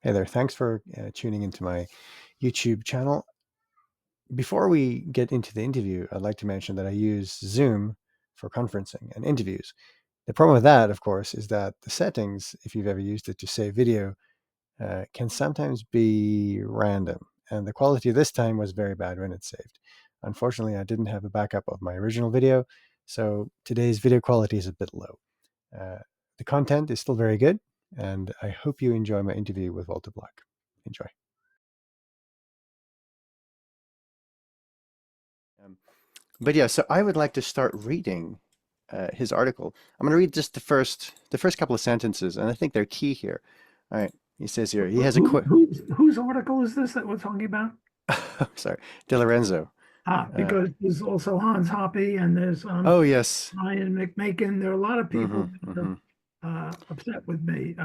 Hey there, thanks for tuning into my YouTube channel. Before we get into the interview, I'd like to mention that I use Zoom for conferencing and interviews. The problem with that, of course, is that the settings, if you've ever used it to save video, can sometimes be random. And the quality this time was very bad when it saved. Unfortunately, I didn't have a backup of my original video, so today's video quality is a bit low. Uh, the content is still very good, and I hope you enjoy my interview with Walter Black. Enjoy. Um, but yeah, so I would like to start reading his article. I'm going to read just the first couple of sentences, and I think they're key here. All right, he says here he has a quote. Whose article is this that we're talking about? Sorry, De Lorenzo. Uh, Because there's also Hans Hoppe and there's oh yes. Ryan McMakin. There are a lot of Hmm. people that Hmm. are upset with me.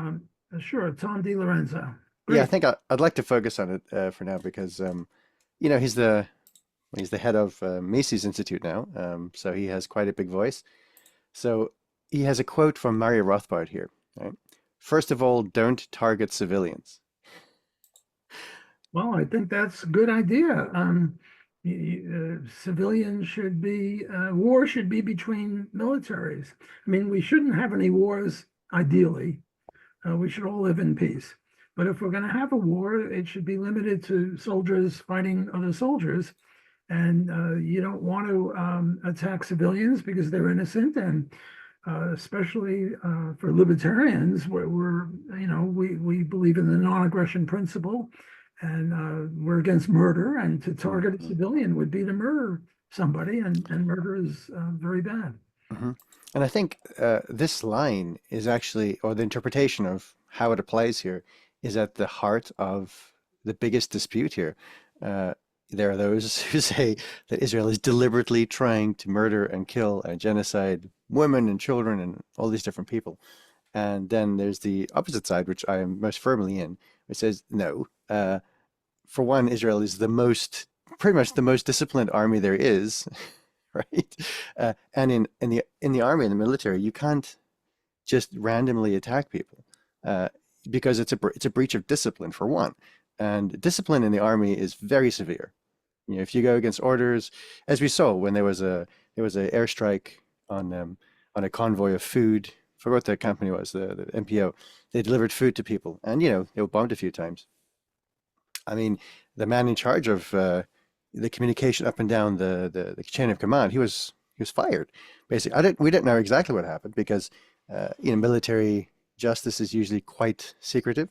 Sure, Tom DiLorenzo. Yeah, I Great. think I'd like to focus on it for now because he's the head of Macy's Institute now, so he has quite a big voice. So he has a quote from Mario Rothbard here. Right? First of all, don't target civilians. Well, I think that's a good idea. Civilians should be, war should be between militaries. I mean, we shouldn't have any wars, ideally. We should all live in peace. But if we're going to have a war, it should be limited to soldiers fighting other soldiers. And you don't want to attack civilians because they're innocent. And especially for libertarians, we believe in the non-aggression principle, and we're against murder. And to target a Mhm. civilian would be to murder somebody, and murder is very bad. Hmm. And I think this line is actually, or the interpretation of how it applies here, is at the heart of the biggest dispute here. Uh, there are those who say that Israel is deliberately trying to murder and kill and genocide women and children and all these different people. And then there's the opposite side, which I am most firmly in, which says no. For one, Israel is pretty much the most disciplined army there is, right? And in the army, in the military, you can't just randomly attack people because it's a breach of discipline for one, and discipline in the army is very severe. If you go against orders, as we saw when there was a airstrike on um, on a convoy of food. I forgot what the company was, the MPO. They delivered food to people, and they were bombed a few times. I mean, the man in charge of the communication up and down the chain of command, he was fired. Basically, we didn't know exactly what happened because military justice is usually quite secretive,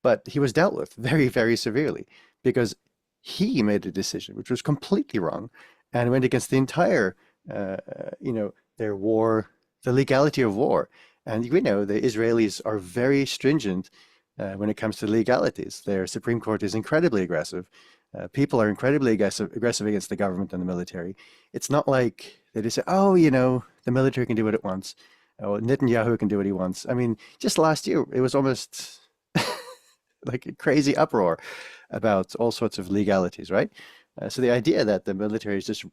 but he was dealt with very, very severely because he made a decision which was completely wrong and went against the entire, their war, the legality of war. And we know the Israelis are very stringent when it comes to legalities. Their Supreme Court is incredibly aggressive. People are incredibly aggressive against the government and the military. It's not like they just say, oh, the military can do what it wants. Oh, Netanyahu can do what he wants. I mean, just last year, it was almost like a crazy uproar about all sorts of legalities, right? So the idea that the military is just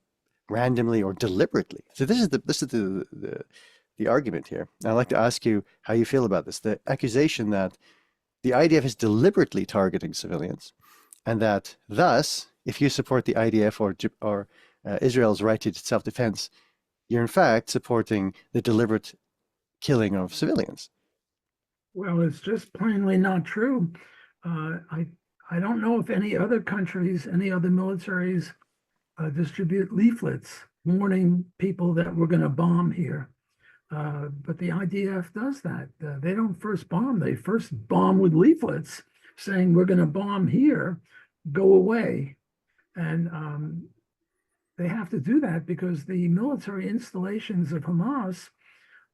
randomly or deliberately. So this is the argument here. And I'd like to ask you how you feel about this. The accusation that the IDF is deliberately targeting civilians, and that thus, if you support the IDF or Israel's right to self-defense, you're in fact supporting the deliberate killing of civilians. Well, it's just plainly not true. Uh, I I don't know if any other countries, any other militaries distribute leaflets warning people that we're going to bomb here. But the IDF does that. They don't first bomb. They first bomb with leaflets saying we're going to bomb here, go away. And they have to do that because the military installations of Hamas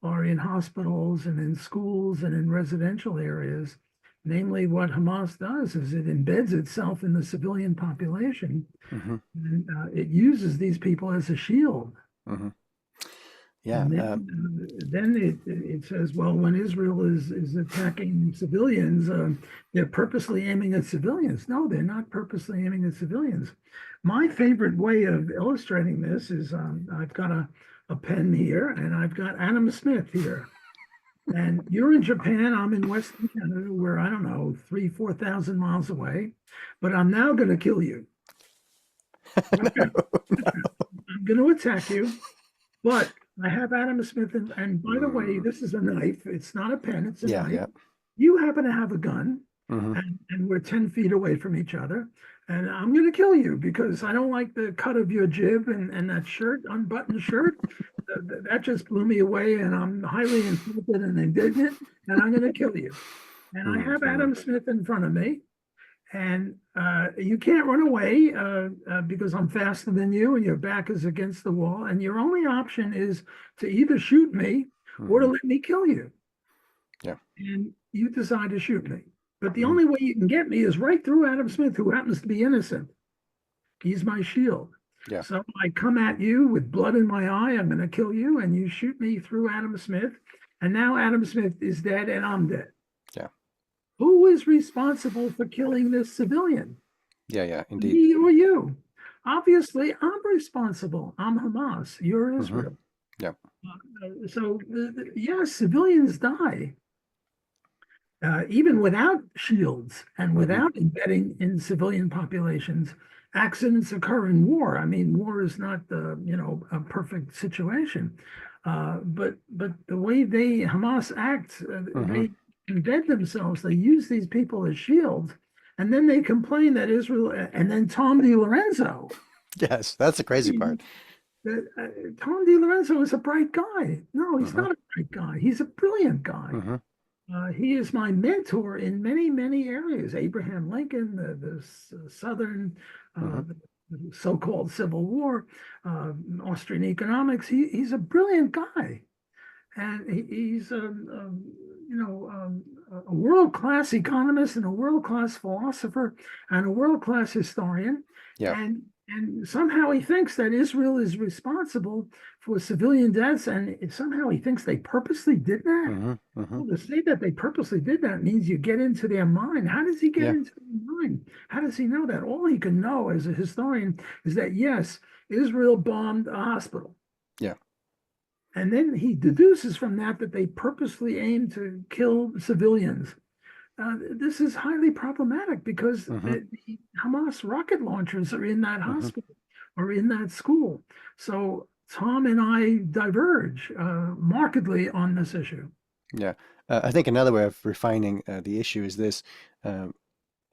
are in hospitals and in schools and in residential areas. Namely, what Hamas does is it embeds itself in the civilian population, Hmm. and it uses these people as a shield. Hmm. Yeah. And then it says, well, when Israel is attacking civilians, they're purposely aiming at civilians. No, they're not purposely aiming at civilians. My favorite way of illustrating this is I've got a pen here, and I've got Adam Smith here. And you're in Japan, I'm in Western Canada, we're, I don't know, 4,000 miles away, but I'm now going to kill you. Okay. No. I'm going to attack you, but I have Adam Smith. And by the way, Mm. this is a knife. It's not a pen, it's a Yeah, knife. yeah. You happen to have a gun, Hmm. and we're 10 feet away from each other. And I'm going to kill you because I don't like the cut of your jib and that shirt, unbuttoned shirt. That just blew me away, and I'm highly insulted and indignant, and I'm going to kill you. And I have Hmm. Adam Smith in front of me, and you can't run away because I'm faster than you, and your back is against the wall. And your only option is to either shoot me or to Hmm. let me kill you. Yeah. And you decide to shoot me. But the Hmm. only way you can get me is right through Adam Smith, who happens to be innocent. He's my shield. Yeah. So I come at you with blood in my eye. I'm going to kill you, and you shoot me through Adam Smith. And now Adam Smith is dead, and I'm dead. Yeah. Who is responsible for killing this civilian? Yeah. Yeah. Indeed. Me or you? Obviously, I'm responsible. I'm Hamas. You're Hmm. Israel. Yeah. So, yes, civilians die, even without shields and Hmm. without embedding in civilian populations. Accidents occur in war. I mean, war is not a perfect situation, but the way Hamas acts, Hmm. they embed themselves. They use these people as shields, and then they complain that Israel. And then Tom DiLorenzo. Yes, that's the crazy part. Tom DiLorenzo is a bright guy. No, he's Hmm. not a bright guy. He's a brilliant guy. Hmm. He is my mentor in many, many areas. Abraham Lincoln, the Southern, Hmm. the so-called Civil War, Austrian economics. He's a brilliant guy, and he's a world-class economist and a world-class philosopher and a world-class historian, Yeah. and somehow he thinks that Israel is responsible for civilian deaths, and somehow he thinks they purposely did that. Hmm. Hmm. Well, to say that they purposely did that means you get into their mind. How does he get Yeah. into their mind? How does he know that? All he can know as a historian is that, yes, Israel bombed a hospital. Yeah. And then he deduces from that that they purposely aim to kill civilians. This is highly problematic because Hmm. the Hamas rocket launchers are in that Hmm. hospital or in that school. So Tom and I diverge markedly on this issue. Yeah. I think another way of refining the issue is this. Um,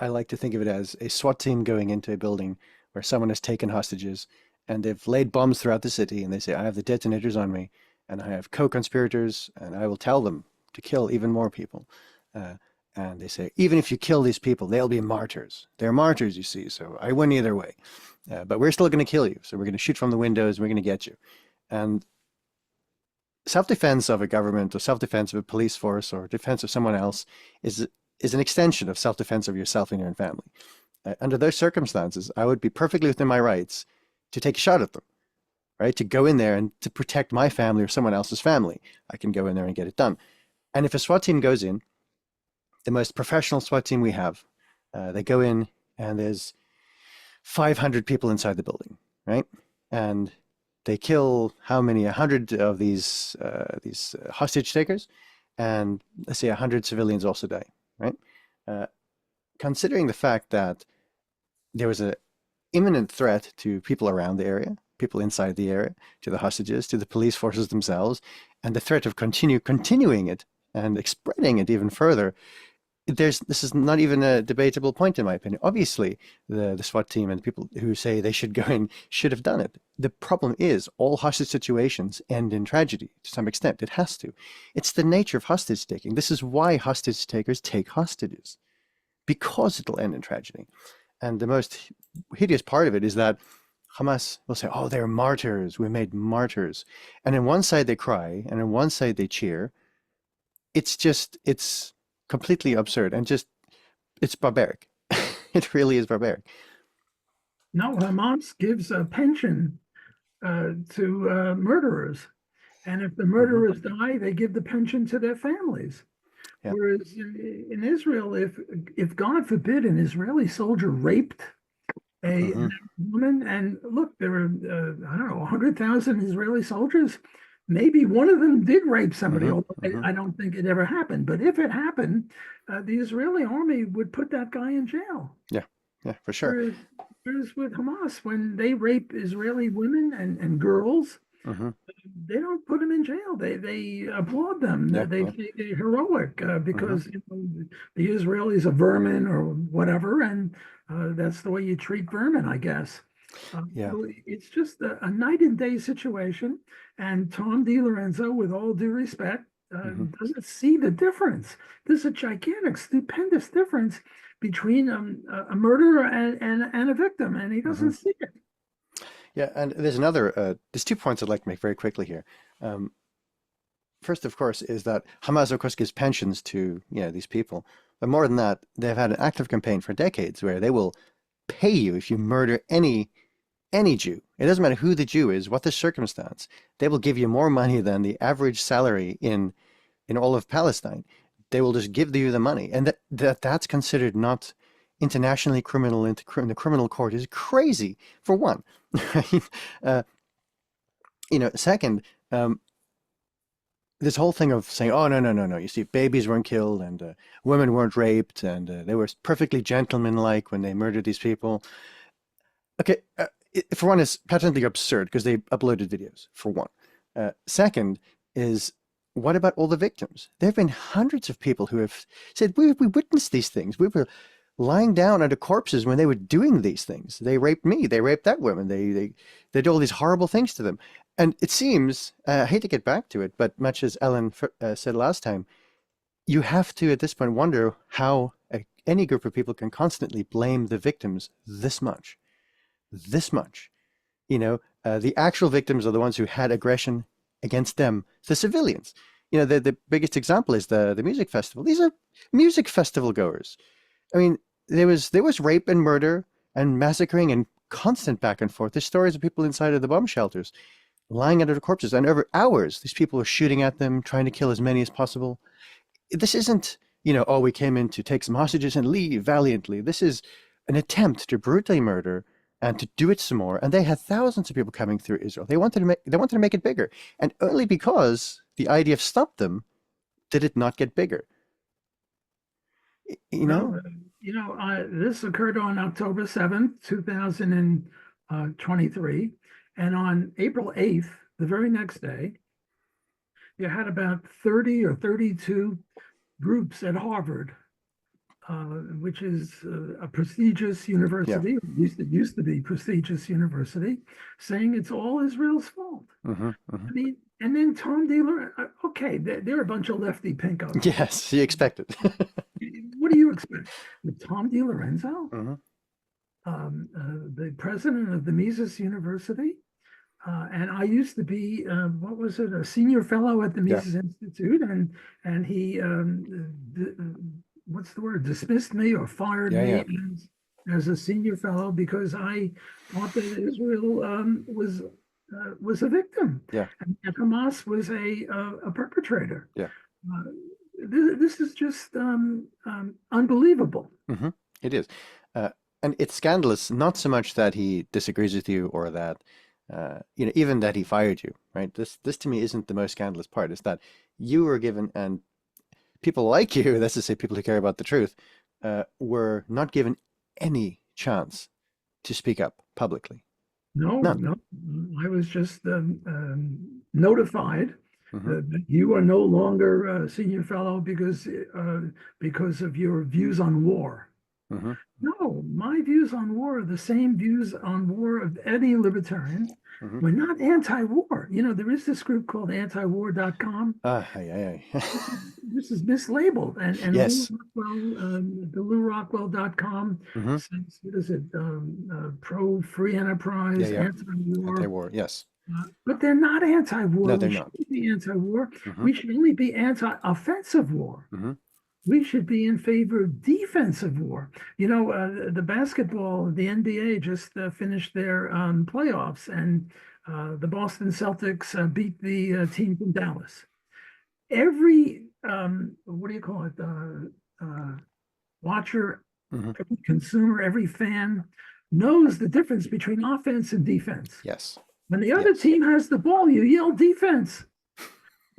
I like to think of it as a SWAT team going into a building where someone has taken hostages and they've laid bombs throughout the city and they say, I have the detonators on me and I have co-conspirators and I will tell them to kill even more people. Uh, and they say, even if you kill these people, they'll be martyrs. They're martyrs, you see, so I win either way. But we're still going to kill you. So we're going to shoot from the windows and we're going to get you. And self-defense of a government or self-defense of a police force or defense of someone else is an extension of self-defense of yourself and your own family. Under those circumstances, I would be perfectly within my rights to take a shot at them, right? To go in there and to protect my family or someone else's family. I can go in there and get it done. And if a SWAT team goes in, the most professional SWAT team we have, they go in and there's 500 people inside the building, right? And they kill how many? 100 of these hostage takers, and let's say 100 civilians also die, right? Uh, Considering the fact that there was an imminent threat to people around the area, people inside the area, to the hostages, to the police forces themselves, and the threat of continuing it and spreading it even further, this is not even a debatable point in my opinion. Obviously, the SWAT team and the people who say they should go in should have done it. The problem is all hostage situations end in tragedy to some extent. It has to. It's the nature of hostage taking. This is why hostage takers take hostages, because it'll end in tragedy. And the most hideous part of it is that Hamas will say, "Oh, they're martyrs. We made martyrs," and on one side they cry, and on one side they cheer. It's completely absurd and just it's barbaric. It really is barbaric. No, Hamas gives a pension to murderers. And if the Hmm. murderers die, they give the pension to their families. Yeah. Whereas in Israel, if God forbid an Israeli soldier raped Hmm. a woman, and look, there were I don't know 100,000 Israeli soldiers. maybe one of them did rape somebody, Hmm. although Hmm. I don't think it ever happened. But if it happened, the Israeli army would put that guy in jail. Yeah, yeah, for sure. Whereas, whereas with Hamas, when they rape Israeli women and girls, Hmm. they don't put them in jail. They applaud them. Yeah, They yeah. think they're heroic Hmm. because the Israelis are vermin or whatever, and that's the way you treat vermin, I guess. Yeah. So it's just a night and day situation. And Tom DiLorenzo, with all due respect, Hmm. doesn't see the difference. There's a gigantic, stupendous difference between a murderer and a victim, and he Hmm. doesn't see it. Yeah, and there's 2 points I'd like to make very quickly here. Um, First, of course, is that Hamas, of course, gives pensions to, these people. But more than that, they've had an active campaign for decades where they will pay you if you murder any Jew. It doesn't matter who the Jew is, what the circumstance. They will give you more money than the average salary in all of Palestine. They will just give you the money, and that's considered not internationally criminal into the criminal court is crazy for one. Right? Uh, Second, um, this whole thing of saying, "Oh, no, no, no, no! You see, babies weren't killed and women weren't raped, and they were perfectly gentlemanlike when they murdered these people." Okay, for one, it's patently absurd because they uploaded videos. For one, second is what about all the victims? There have been hundreds of people who have said, "We witnessed these things. We were lying down under corpses when they were doing these things. They raped me. They raped that woman. They did all these horrible things to them." And it seems, I hate to get back to it, but much as Ellen said last time, you have to at this point wonder how any group of people can constantly blame the victims this much. The actual victims are the ones who had aggression against them, the civilians. The biggest example is the music festival. These are music festival goers. I mean, there was rape and murder and massacring and constant back and forth. There's stories of people inside of the bomb shelters lying under the corpses, and over hours, these people are shooting at them, trying to kill as many as possible. This isn't, oh, we came in to take some hostages and leave valiantly. This is an attempt to brutally murder and to do it some more. And they had thousands of people coming through Israel. They wanted to make it bigger. And only because the IDF stopped them did it not get bigger. You Well, know? this occurred on October 7th, 2023. And on April 8th, the very next day, you had about 30 or 32 groups at Harvard, which is a prestigious Yeah. university, it used to be prestigious university, saying it's all Israel's fault. Hmm. Hmm. I mean, and then Tom Dealer, okay, they're a bunch of lefty pinkos. Yes, you expect it. What do you expect? With Tom DiLorenzo, Hmm. the president of the Mises University, and I used to be, what was it, a senior fellow at the Yeah. Mises Institute, and he, what's the word, dismissed me or fired Yeah. me Yeah. as a senior fellow because I thought that Israel was a victim Yeah. and Hamas was a perpetrator. Yeah. Uh, this is just unbelievable. Hmm. It is. Uh, and it's scandalous, not so much that he disagrees with you or that, even that he fired you, right? This to me isn't the most scandalous part. It's that you were given, and people like you, that's to say, people who care about the truth, were not given any chance to speak up publicly. No, None. no, I was just notified Hmm. that you are no longer a senior fellow because of your views on war. Hmm. No, my views on war are the same views on war of any libertarian. Hmm. We're not anti-war. There is this group called antiwar.com. Ay, ay, ay. This is mislabeled. And Lou Yes. Rockwell, the LouRockwell.com Hmm. says, what is it, pro-free Yeah, enterprise, yeah. anti-war. Anti-war. Yes. But they're not anti-war. No, We they're not. shouldn't be anti-war. Hmm. We should only be anti-offensive war. Hmm. We should be in favor of defensive war. The basketball, the NBA just finished their playoffs, and the Boston Celtics beat the team from Dallas. Every, what do you call it? Watcher, Hmm. every consumer, every fan knows the difference between offense and defense. Yes. When the other Yes. team has the ball, you yell defense.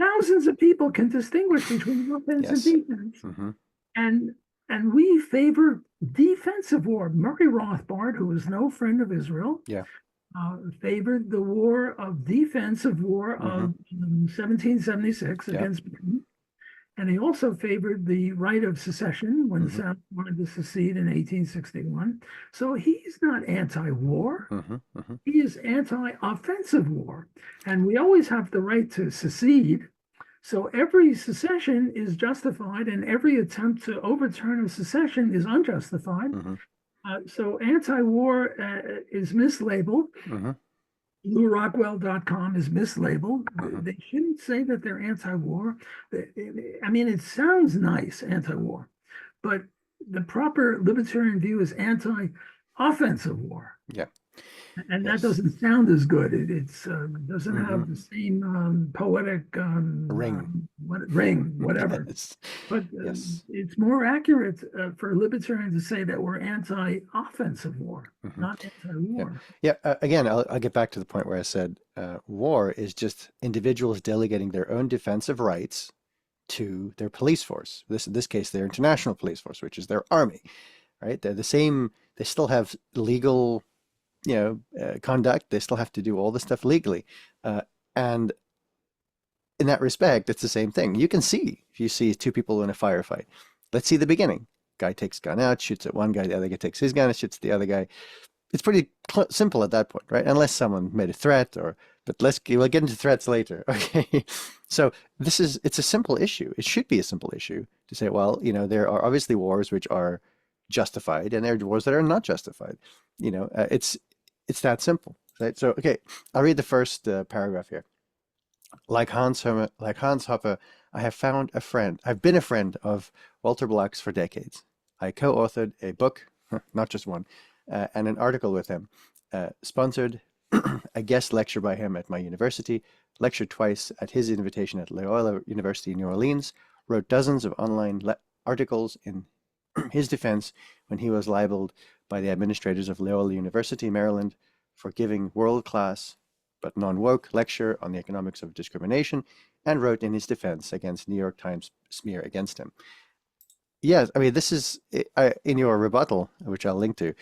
thousands of people can distinguish between offense and Yes. defense. Hmm. And and we favor defensive war. Murray Rothbard, who was no friend of Israel, Yeah. favored the war of defensive war Hmm. of 1776 Yeah. against Britain. And he also favored the right of secession when the Hmm. South wanted to secede in 1861. So he's not anti-war. Hmm. Hmm. He is anti-offensive war. And we always have the right to secede. So every secession is justified, and every attempt to overturn a secession is unjustified. Hmm. So anti-war is mislabeled. Hmm. LouRockwell.com is mislabeled. Hmm. They shouldn't say that they're anti-war. I mean, it sounds nice, anti-war, but the proper libertarian view is anti-offensive war. Yeah. And that Yes. doesn't sound as good. It doesn't Hmm. have the same poetic Ring. ring, whatever. Yes. But Yes. it's more accurate for libertarians to say that we're anti-offensive war, Hmm. not Yeah. anti-war. Yeah. Again, I'll get back to the point where I said war is just individuals delegating their own defensive rights to their police force. In this case, their international police force, which is their army, right? They're the same. They still have legal, conduct. They still have to do all the stuff legally, and in that respect, it's the same thing. You can see if you see two people in a firefight. Let's see the beginning. Guy takes gun out, shoots at one guy. The other guy takes his gun and shoots at the other guy. It's pretty simple at that point, right? Unless someone made a threat, but we'll get into threats later. Okay, so it's a simple issue. It should be a simple issue to say, well, there are obviously wars which are justified, and there are wars that are not justified. It's that simple, right? So, okay, I'll read the first paragraph here. Like Hans Hoppe, I have found a friend. I've been a friend of Walter Block's for decades. I co-authored a book, not just one, and an article with him, sponsored a guest lecture by him at my university, lectured twice at his invitation at Loyola University in New Orleans, wrote dozens of online articles in his defense when he was libeled by the administrators of Loyola University, Maryland, for giving world-class but non-woke lecture on the economics of discrimination, and wrote in his defense against New York Times smear against him. Yes, I mean, this is in your rebuttal, which I'll link to.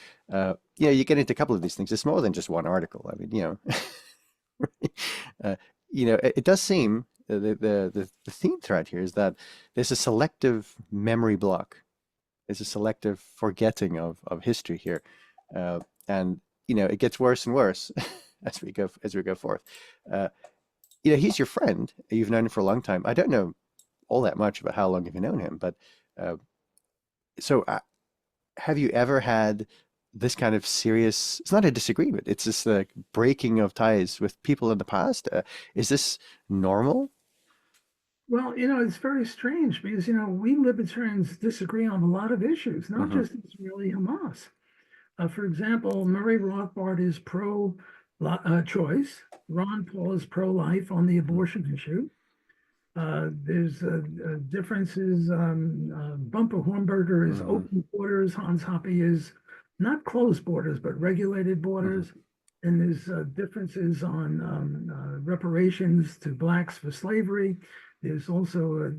You get into a couple of these things. It's more than just one article. I mean, uh, it does seem the theme thread here is that there's a selective memory block. There's a selective forgetting of history here, and it gets worse and worse as we go forth. Uh, he's your friend. You've known him for a long time. I don't know all that much about how long you've known him, but uh, so have you ever had this kind of serious? It's not a disagreement. It's just like breaking of ties with people in the past. Is this normal? Well, it's very strange because, we libertarians disagree on a lot of issues, not Hmm. just Israeli Hamas. For example, Murray Rothbard is pro-choice. Ron Paul is pro-life on the Hmm. abortion issue. There's differences. Bumper Hornberger is Hmm. open borders. Hans Hoppe is not closed borders, but regulated Hmm. borders. And there's differences on reparations to blacks for slavery. There's also a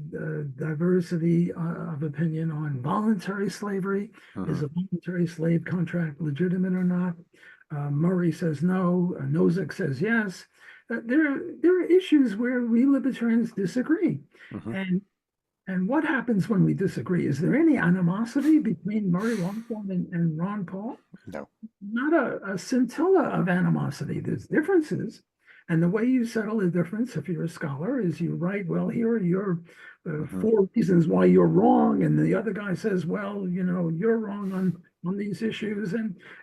diversity of opinion on voluntary slavery. Hmm. Is a voluntary slave contract legitimate or not? Murray says no. Nozick says yes. There are issues where we libertarians disagree. Hmm. And what happens when we disagree? Is there any animosity between Murray Rothbard and Ron Paul? No. Not a scintilla of animosity. There's differences. And the way you settle a difference, if you're a scholar, is you write, well, here are your Hmm. four reasons why you're wrong. And the other guy says, well, you're wrong on these issues.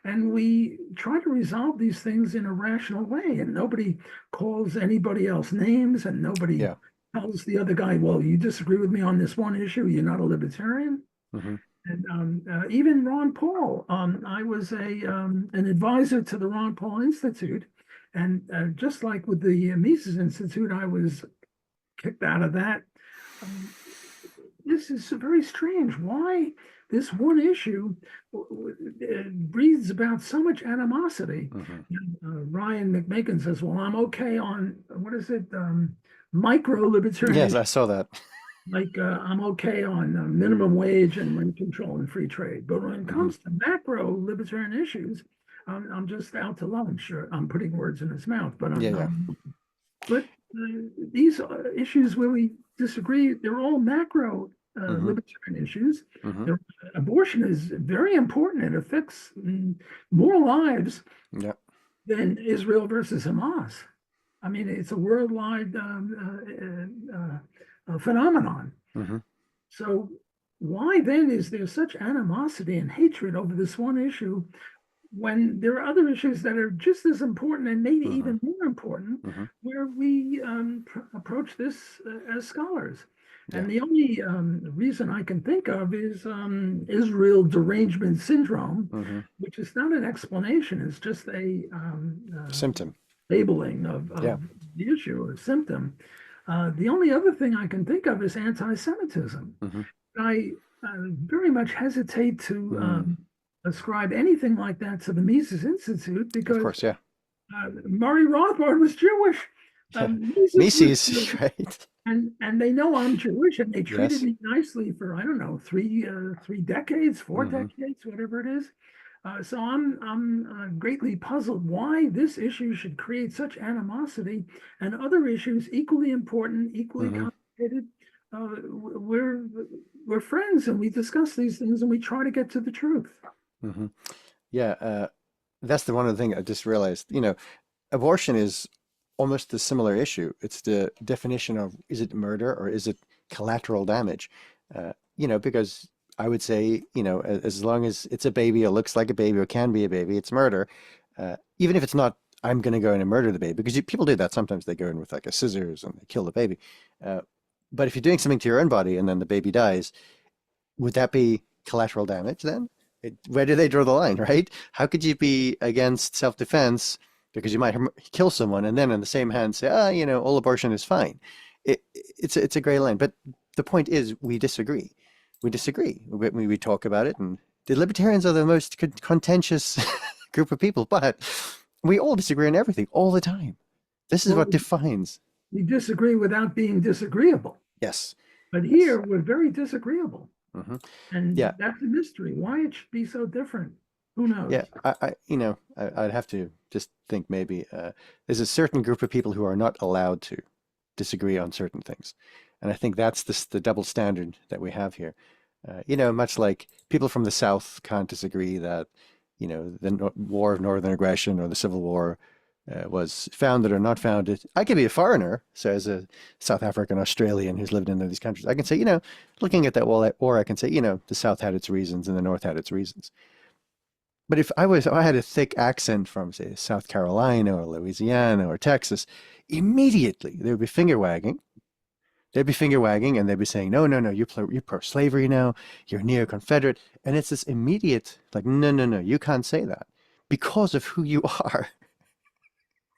And we try to resolve these things in a rational way. And nobody calls anybody else names, and nobody Yeah. tells the other guy, well, you disagree with me on this one issue. You're not a libertarian. Hmm. And even Ron Paul, I was an advisor to the Ron Paul Institute, and just like with the Mises Institute, I was kicked out of that. Um, this is very strange. Why this one issue breathes about so much animosity? Hmm. Ryan McMakin says, "Well, I'm okay on what is it? micro Yes, libertarian, I saw that. like I'm okay on minimum wage and rent control and free trade. But when it Hmm. comes to macro libertarian issues, I'm just out to lunch. Or I'm putting words in his mouth, but Yeah, yeah. but these issues where we disagree, they're all macro Hmm. libertarian issues. Hmm. They're, abortion is very important. It affects more lives Yeah. than Israel versus Hamas. I mean, it's a worldwide phenomenon. Hmm. So why then is there such animosity and hatred over this one issue when there are other issues that are just as important and maybe Hmm. even more important Hmm. where we approach this as scholars? Yeah. And the only reason I can think of is Israel derangement syndrome, Hmm. which is not an explanation, it's just a Symptom. labeling Yeah. of the issue or symptom. The only other thing I can think of is anti-Semitism. Hmm. I very much hesitate to Mm. ascribe anything like that to the Mises Institute Of because course, yeah. Murray Rothbard was Jewish. Yeah. Mises was Mises, Jewish, right? and they know I'm Jewish, and they treated Yes. me nicely for I don't know 3 decades, four Hmm. decades, whatever it is. So I'm greatly puzzled why this issue should create such animosity, and other issues equally important, equally Hmm. complicated. We're friends, and we discuss these things, and we try to get to the truth. Hmm. Yeah. That's the one of the thing I just realized. Abortion is almost a similar issue. It's the definition of is it murder or is it collateral damage? Because I would say, as long as it's a baby or looks like a baby or can be a baby, it's murder. Even if it's not, I'm going to go in and murder the baby because people do that. Sometimes they go in with like a scissors and they kill the baby. Uh, but if you're doing something to your own body and then the baby dies, would that be collateral damage then? Where do they draw the line, right? How could you be against self-defense because you might kill someone and then in the same hand say, all abortion is fine? It's a gray line. But the point is, we disagree. We disagree. We talk about it, and the libertarians are the most contentious group of people, but we all disagree on everything all the time. This is Well, what defines. we disagree without being disagreeable, Yes. but Yes. here we're very disagreeable, Hmm. and Yeah. that's a mystery. Why it should be so different? Who knows? Yeah, I'd have to just think maybe there's a certain group of people who are not allowed to disagree on certain things, and I think that's the double standard that we have here. Much like people from the South can't disagree that, the War of Northern Aggression or the Civil War was founded or not founded. I could be a foreigner, so as a South African Australian who's lived in these countries, I can say, looking at that war, I can say, the South had its reasons and the North had its reasons. But if I had a thick accent from, say, South Carolina or Louisiana or Texas, immediately there would be finger wagging. They'd be finger wagging and they'd be saying, no, no, no, you're pro-slavery now, you're neo-Confederate. And it's this immediate, like, no, no, no, you can't say that because of who you are.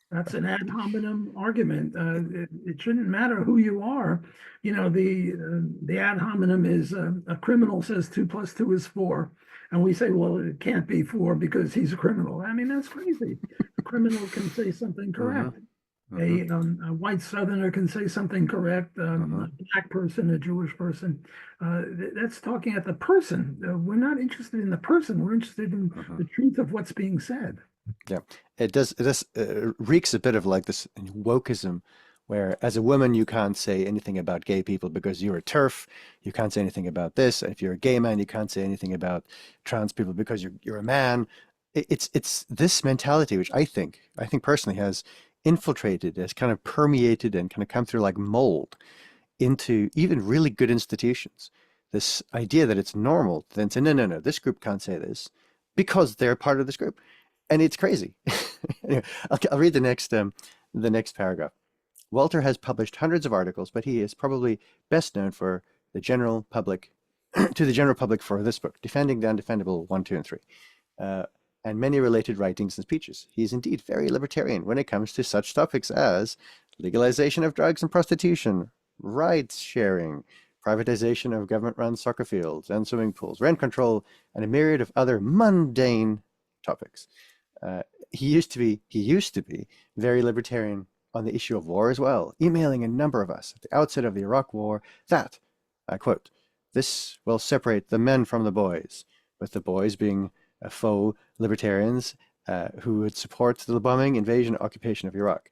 That's an ad hominem argument. It shouldn't matter who you are. You know, the ad hominem is a criminal says 2 + 2 is 4. And we say, well, it can't be 4 because he's a criminal. I mean, that's crazy. A criminal can say something Hmm. correct. Hmm. A white Southerner can say something correct. Hmm. A black person, a Jewish person. That's talking at the person. We're not interested in the person. We're interested in Hmm. the truth of what's being said. Yeah, it does reeks a bit of like this wokeism, where as a woman you can't say anything about gay people because you're a TERF. You can't say anything about this. If you're a gay man, you can't say anything about trans people because you're a man. It's this mentality which I think personally has infiltrated, has kind of permeated and kind of come through like mold into even really good institutions. This idea that it's normal to then say, no, no, no, this group can't say this because they're part of this group. And it's crazy. Anyway, I'll read the next paragraph. Walter has published hundreds of articles, but he is probably best known for the general public, to the general public for this book, Defending the Undefendable 1, 2, and 3, uh, and many related writings and speeches. He is indeed very libertarian when it comes to such topics as legalization of drugs and prostitution, rights sharing, privatization of government-run soccer fields and swimming pools, rent control, and a myriad of other mundane topics. Uh, he used to be very libertarian on the issue of war as well, emailing a number of us at the outset of the Iraq War that, I quote, this will separate the men from the boys, with the boys being faux libertarians who would support the bombing, invasion, occupation of Iraq.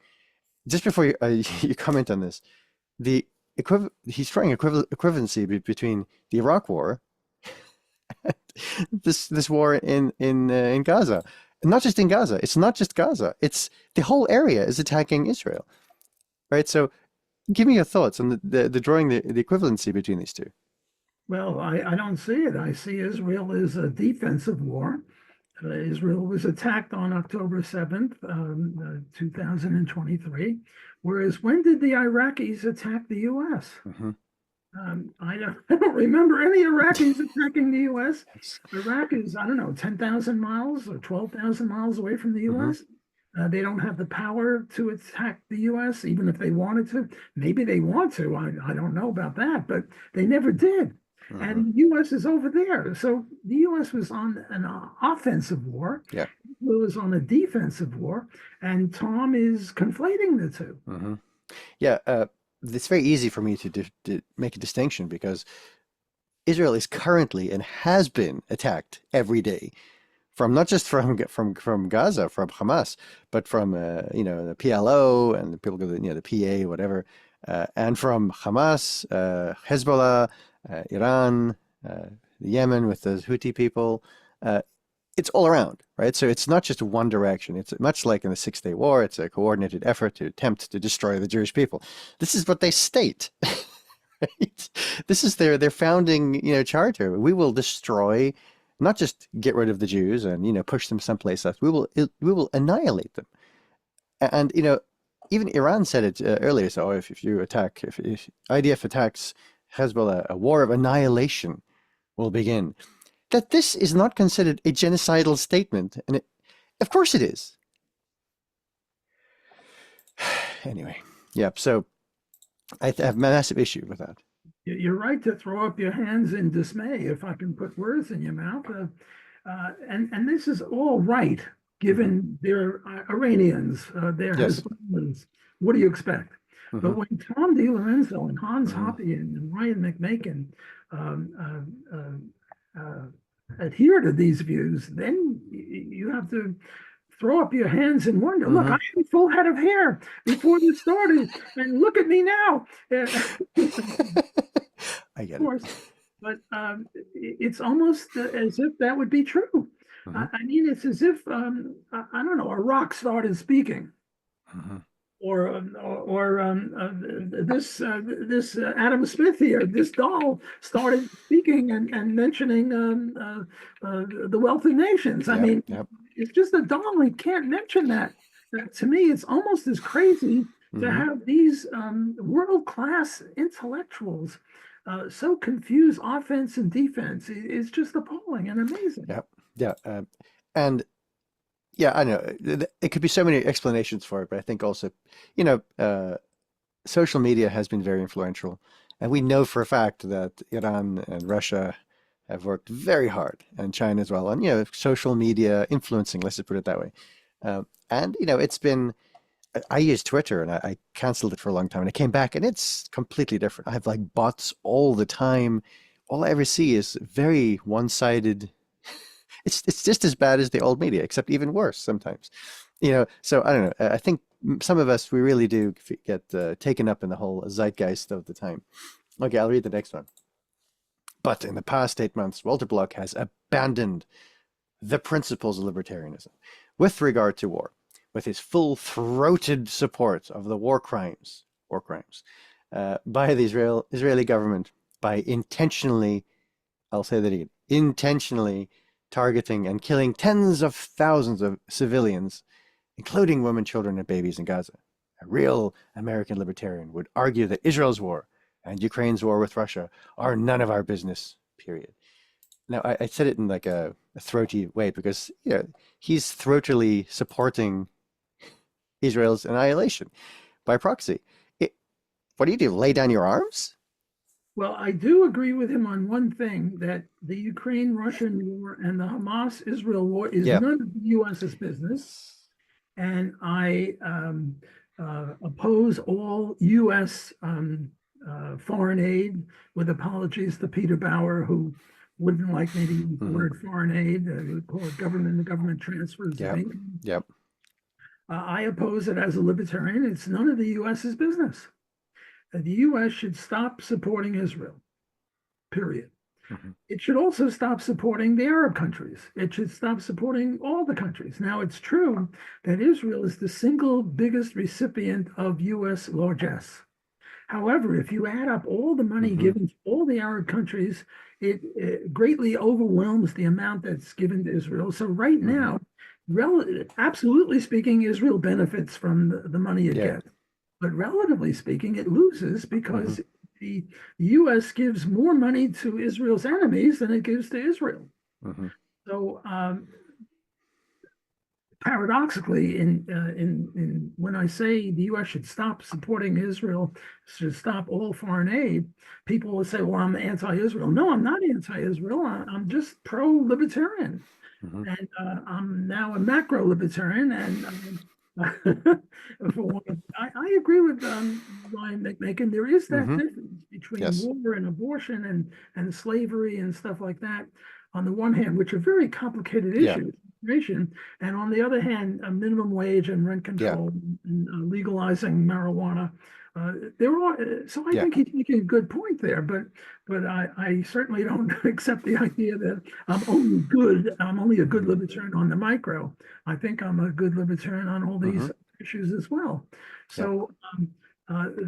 Just before you comment on this, the he's drawing equivalency between the Iraq War, this war in Gaza, not just in Gaza. It's not just Gaza. It's the whole area is attacking Israel, right? So, give me your thoughts on the drawing the equivalency between these two. Well, I don't see it. I see Israel as a defensive war. Israel was attacked on October 7th, 2023. Whereas when did the Iraqis attack the U.S.? Mm-hmm. I don't remember any Iraqis attacking the U.S. Iraq is, I don't know, 10,000 miles or 12,000 miles away from the Mm-hmm. U.S. They don't have the power to attack the U.S., even if they wanted to. Maybe they want to. I don't know about that, but they never did. Mm-hmm. And the U.S. is over there. So the U.S. was on an offensive war. Yeah. Israel was on a defensive war. And Tom is conflating the two. Mm-hmm. Yeah. It's very easy for me to make a distinction because Israel is currently and has been attacked every day from not just from Gaza, from Hamas, but from the PLO and the people the PA, whatever, and from Hamas, Hezbollah, Iran, Yemen with the Houthi people. It's all around, right? So it's not just one direction. It's much like in the Six Day War. It's a coordinated effort to attempt to destroy the Jewish people. This is what they state. Right? This is their founding, charter. We will destroy, not just get rid of the Jews and push them someplace else. We will annihilate them. And even Iran said it earlier. So if you attack, if IDF attacks Hezbollah, a war of annihilation will begin. That this is not considered a genocidal statement, and of course it is. Anyway, yeah. So I have a massive issue with that. You're right to throw up your hands in dismay, if I can put words in your mouth. And this is all right, Mm-hmm. given they're Iranians, they're Yes. Hezbollahs. What do you expect? Mm-hmm. But when Tom DiLorenzo and Hans Mm-hmm. Hoppe and Ryan McMakin adhere to these views, then you have to throw up your hands and wonder, look, I Mm-hmm. had a full head of hair before this started, and look at me now. I get it. Course, but it's almost as if that would be true. Mm-hmm. I mean, it's as if I don't know, a rock started speaking, Mm-hmm. or this Adam Smith here, this doll started speaking and mentioning the wealthy nations. I Yep. mean, Yep. it's just a doll. He can't mention that. To me, it's almost as crazy to Mm-hmm. have these world-class intellectuals so confuse offense and defense. It's just appalling and amazing. Yep. Yeah. And yeah, I know it could be so many explanations for it, but I think also, you know, uh, social media has been very influential, and we know for a fact that Iran and Russia have worked very hard, and China as well, on social media influencing. Let's just put it that way. And it's been. I used Twitter and I canceled it for a long time, and I came back, and it's completely different. I have like bots all the time. All I ever see is very one-sided. It's just as bad as the old media, except even worse sometimes. So I don't know. I think some of us we really do get taken up in the whole zeitgeist of the time. Okay, I'll read the next one. But in the past 8 months, Walter Block has abandoned the principles of libertarianism with regard to war, with his full-throated support of the war crimes by the Israeli government by intentionally, I'll say that again, intentionally targeting and killing tens of thousands of civilians, including women, children, and babies in Gaza. A real American libertarian would argue that Israel's war and Ukraine's war with Russia are none of our business, period. Now, I said it in like a throaty way because he's throatily supporting Israel's annihilation by proxy. What do? Lay down your arms? Well, I do agree with him on one thing, that the Ukraine-Russian war and the Hamas-Israel war is Yeah. none of the U.S.'s business. And I oppose all U.S. Foreign aid, with apologies to Peter Bauer, who wouldn't like me to use the Hmm. word foreign aid. We call it government transfers of Yep. income. Yep. I oppose it as a libertarian. It's none of the U.S.'s business. The U.S. should stop supporting Israel, period. Hmm. It should also stop supporting the Arab countries. It should stop supporting all the countries. Now, it's true that Israel is the single biggest recipient of U.S. largesse. However, if you add up all the money Hmm. given to all the Arab countries, it greatly overwhelms the amount that's given to Israel. So right Hmm. now, absolutely speaking, Israel benefits from the money it Yeah. gets. But relatively speaking, it loses Hmm. because the U.S. gives more money to Israel's enemies than it gives to Israel. Hmm. So paradoxically, in when I say the U.S. should stop supporting Israel, should stop all foreign aid, people will say, "Well, I'm anti-Israel." No, I'm not anti-Israel. I'm just pro-libertarian, Hmm. and I'm now a macro-libertarian. And for one, I agree with Ryan McMakin. There is that Hmm. difference between Yes. war and abortion and slavery and stuff like that. On the one hand, which are very complicated Yeah. issues, and on the other hand, a minimum wage and rent Yeah. control and legalizing marijuana. There are so I Yeah. think he's making a good point there, but I certainly don't accept the idea that I'm only good. I'm only a good Hmm. libertarian on the micro. I think I'm a good libertarian on all Hmm. these issues as well. Yep. So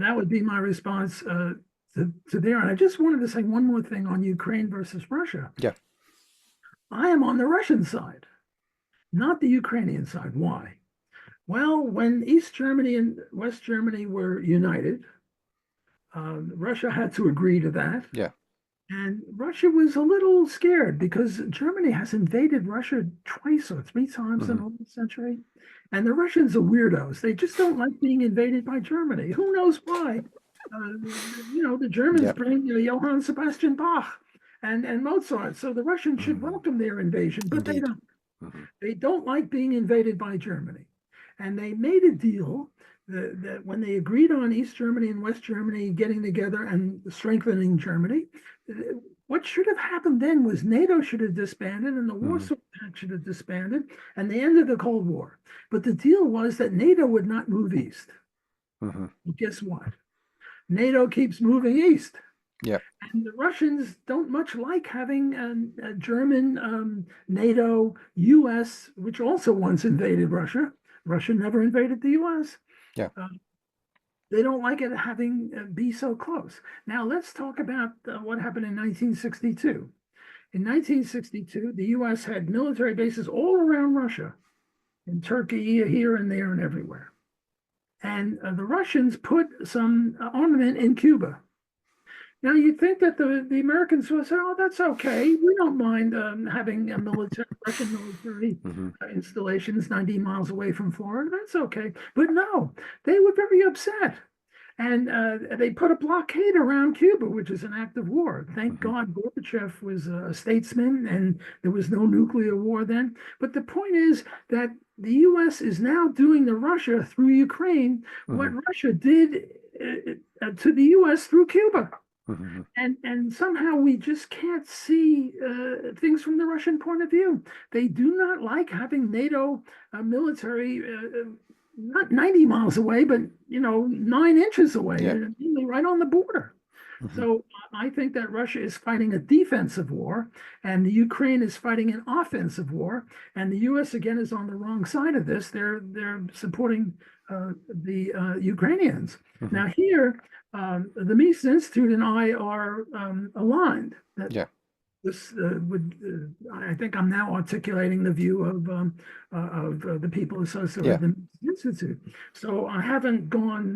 that would be my response to there. And I just wanted to say one more thing on Ukraine versus Russia. Yeah. I am on the Russian side, not the Ukrainian side. Why? Well, when East Germany and West Germany were united, Russia had to agree to that. Yeah. And Russia was a little scared because Germany has invaded Russia twice or three times in Hmm. the last century. And the Russians are weirdos. They just don't like being invaded by Germany. Who knows why? The Germans Yep. bring Johann Sebastian Bach and Mozart. So the Russians should Hmm. welcome their invasion, but they Indeed. don't. Hmm. They don't like being invaded by Germany. And they made a deal that when they agreed on East Germany and West Germany getting together and strengthening Germany, what should have happened then was NATO should have disbanded and the Hmm. Warsaw Pact should have disbanded and they ended the Cold War. But the deal was that NATO would not move east. Hmm. Well, guess what? NATO keeps moving east. Yep. And the Russians don't much like having a German, NATO, US, which also once invaded Russia. Russia never invaded the US. Yeah. Uh, they don't like it having be so close. Now let's talk about what happened in 1962. In 1962, the US had military bases all around Russia, in Turkey, here and there and everywhere. And the Russians put some armament in Cuba. Now, you'd think that the Americans would say, oh, that's okay. We don't mind having a Russian military Hmm. installations 90 miles away from Florida. That's okay. But no, they were very upset. And they put a blockade around Cuba, which is an act of war. Thank Hmm. God Gorbachev was a statesman and there was no nuclear war then. But the point is that the US is now doing to Russia through Ukraine what Hmm. Russia did to the US through Cuba. Hmm. And somehow we just can't see things from the Russian point of view. They do not like having NATO military not 90 miles away, but 9 inches away, Yeah. right on the border. Hmm. So I think that Russia is fighting a defensive war, and the Ukraine is fighting an offensive war, and the U.S. again is on the wrong side of this. They're supporting the Ukrainians. Hmm. Now here, the Mises Institute and I are aligned that Yeah. this would, I think I'm now articulating the view of the people associated with Yeah. the Mises Institute. So I haven't gone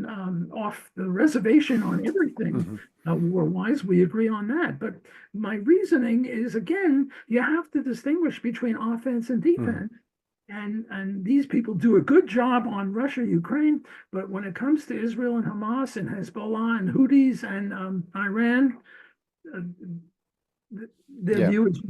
off the reservation on everything Hmm. war-wise. We agree on that. But my reasoning is, again, you have to distinguish between offense and Hmm. defense. And these people do a good job on Russia, Ukraine, but when it comes to Israel and Hamas and Hezbollah and Houthis and Iran, uh, their Yeah. view is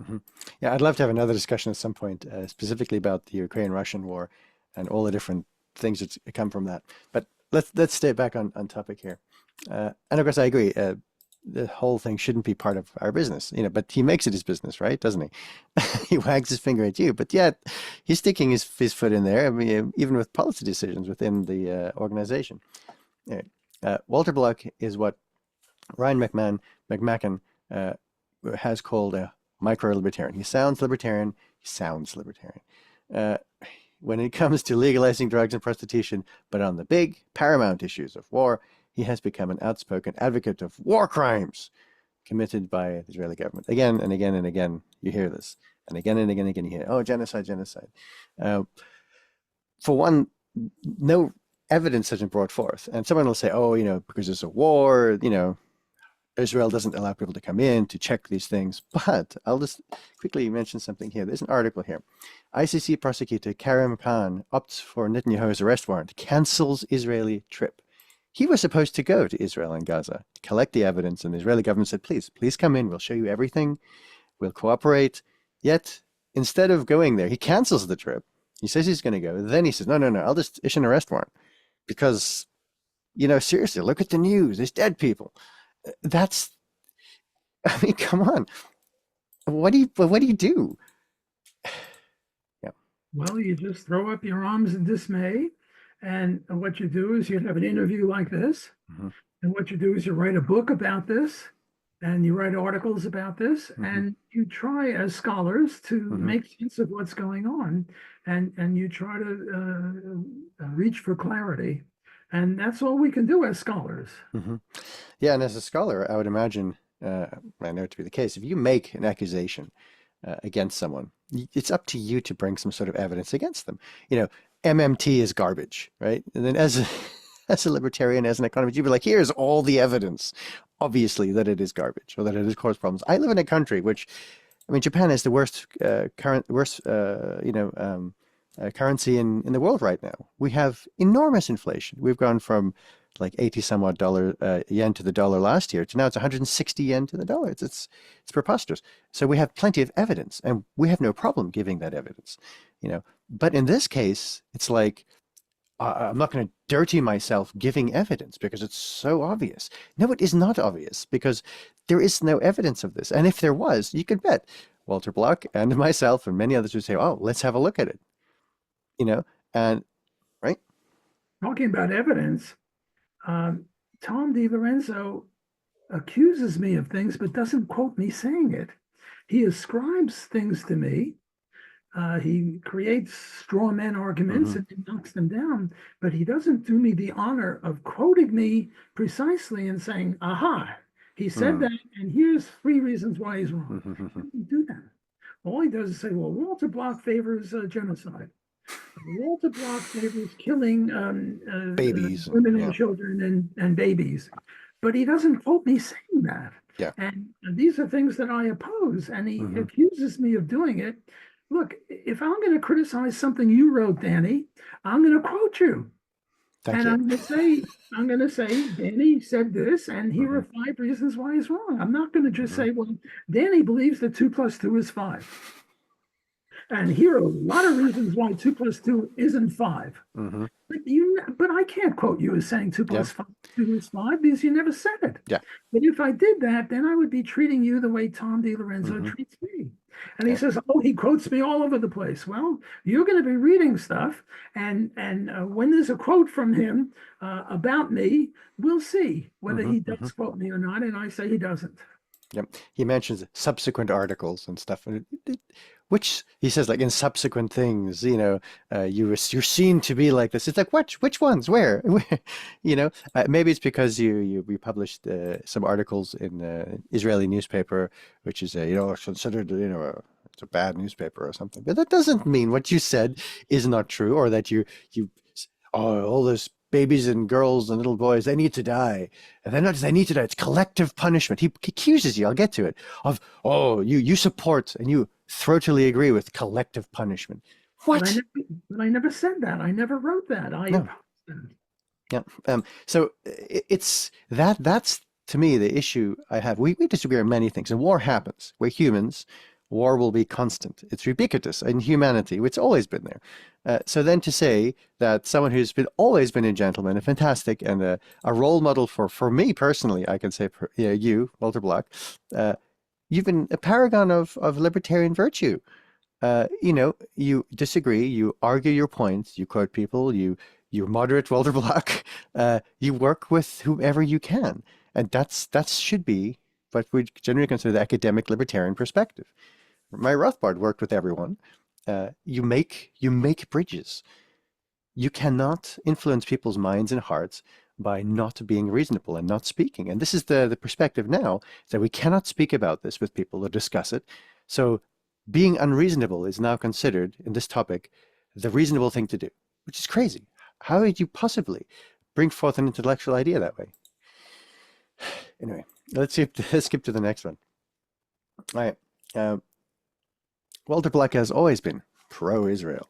Hmm. Yeah. I'd love to have another discussion at some point, specifically about the Ukraine-Russian war and all the different things that come from that. But let's stay back on topic here. And of course, I agree. The whole thing shouldn't be part of our business, but he makes it his business, right? Doesn't he? He wags his finger at you, but yet he's sticking his foot in there. I mean, even with policy decisions within the organization. Yeah. Walter Block is what Ryan McMacken uh, has called a micro-libertarian. He sounds libertarian. He sounds libertarian. Uh, when it comes to legalizing drugs and prostitution, but on the big paramount issues of war, he has become an outspoken advocate of war crimes committed by the Israeli government. Again and again and again, you hear this. And again and again and again, you hear, oh, genocide, genocide. For one, no evidence has been brought forth. And someone will say, oh, because there's a war, Israel doesn't allow people to come in to check these things. But I'll just quickly mention something here. There's an article here. ICC prosecutor Karim Khan opts for Netanyahu's arrest warrant, cancels Israeli trip. He was supposed to go to Israel and Gaza to collect the evidence, and the Israeli government said, please come in. We'll show you everything. We'll cooperate. Yet, instead of going there, he cancels the trip. He says he's going to go. Then he says, no, I'll just issue an arrest warrant. Because, seriously, look at the news. There's dead people. That's, I mean, come on. What do you do? Yeah. Well, you just throw up your arms in dismay. And what you do is you have an interview like this. Mm-hmm. And what you do is you write a book about this, and you write articles about this, Mm-hmm. and you try as scholars to Mm-hmm. make sense of what's going on, and you try to reach for clarity. And that's all we can do as scholars. Mm-hmm. Yeah, and as a scholar, I would imagine, I know it to be the case, if you make an accusation against someone, it's up to you to bring some sort of evidence against them. MMT is garbage, right? And then as a libertarian, as an economist, you'd be like, here's all the evidence, obviously, that it is garbage or that it has caused problems. I live in a country which, I mean, Japan is the worst currency in the world right now. We have enormous inflation. We've gone from like 80 some odd yen to the dollar last year to now it's 160 yen to the dollar. It's preposterous. So we have plenty of evidence, and we have no problem giving that evidence. But in this case, it's like I'm not going to dirty myself giving evidence because it's so obvious. No, it is not obvious because there is no evidence of this. And if there was, you could bet Walter Block and myself and many others would say, oh, let's have a look at it. And right. Talking about evidence, Tom DiLorenzo accuses me of things, but doesn't quote me saying it. He ascribes things to me. He creates straw man arguments and knocks them down, but he doesn't do me the honor of quoting me precisely and saying, aha, he said that, and here's 3 reasons why he's wrong. He doesn't do that. All he does is say, well, Walter Block favors genocide. Walter Block favors killing babies, women and children and babies. But he doesn't quote me saying that. Yeah. And these are things that I oppose, and he accuses me of doing it. Look, if I'm going to criticize something you wrote, Danny, I'm going to quote you. Thank you. I'm going to say, Danny said this, and here are 5 reasons why he's wrong. I'm not going to just say, well, Danny believes that 2 + 2 is 5. And here are a lot of reasons why 2 + 2 isn't 5. But I can't quote you as saying 2 + 2 is 5 because you never said it. Yeah. But if I did that, then I would be treating you the way Tom DiLorenzo treats me. And he says, oh, he quotes me all over the place. Well, you're going to be reading stuff. And when there's a quote from him about me, we'll see whether he does quote me or not. And I say he doesn't. Yep. He mentions subsequent articles and stuff, which he says, like in subsequent things, you're seen to be like this. It's like, which ones, where? Maybe it's because you published some articles in Israeli newspaper, which is considered it's a bad newspaper or something. But that doesn't mean what you said is not true, or that you all those babies and girls and little boys, they need to die. And they're not just they need to die, it's collective punishment. He accuses you, I'll get to it, of, you support and you throatily agree with collective punishment. What? But I never said that. I never wrote that. No. Yeah. So it's that's to me the issue I have. We disagree on many things, and war happens. We're humans. war will be constant. It's ubiquitous in humanity. It's always been there. So then to say that someone who's been always been a gentleman, a fantastic, and a role model for me personally, I can say, you, Walter Block, you've been a paragon of libertarian virtue. You disagree, you argue your points, you quote people, you moderate Walter Block, you work with whomever you can, and that should be what we generally consider the academic libertarian perspective. My Rothbard worked with everyone. You make bridges. You cannot influence people's minds and hearts by not being reasonable and not speaking. And this is the perspective now, that we cannot speak about this with people or discuss it. So being unreasonable is now considered in this topic the reasonable thing to do, which is crazy. How did you possibly bring forth an intellectual idea that way? Anyway, let's skip to the next one. All right. Walter Block has always been pro-Israel.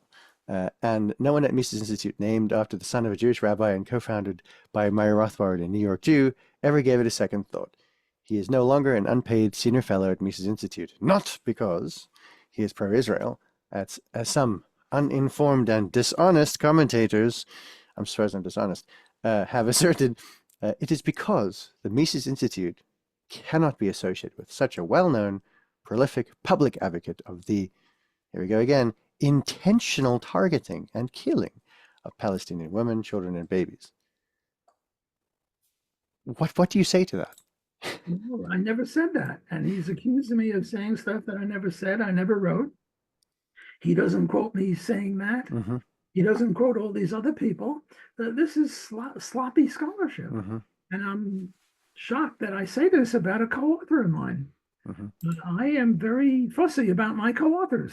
And no one at Mises Institute, named after the son of a Jewish rabbi and co-founded by Meyer Rothbard, a New York Jew, ever gave it a second thought. He is no longer an unpaid senior fellow at Mises Institute, not because he is pro-Israel, as some uninformed and dishonest commentators, I'm surprised I'm dishonest, have asserted. It is because the Mises Institute cannot be associated with such a well-known, prolific public advocate of the, here we go again, intentional targeting and killing of Palestinian women, children, and babies. What do you say to that? No, I never said that. And he's accusing me of saying stuff that I never said, I never wrote. He doesn't quote me saying that. Mm-hmm. He doesn't quote all these other people. This is sloppy scholarship. Mm-hmm. And I'm shocked that I say this about a co-author of mine. Mm-hmm. But I am very fussy about my co-authors.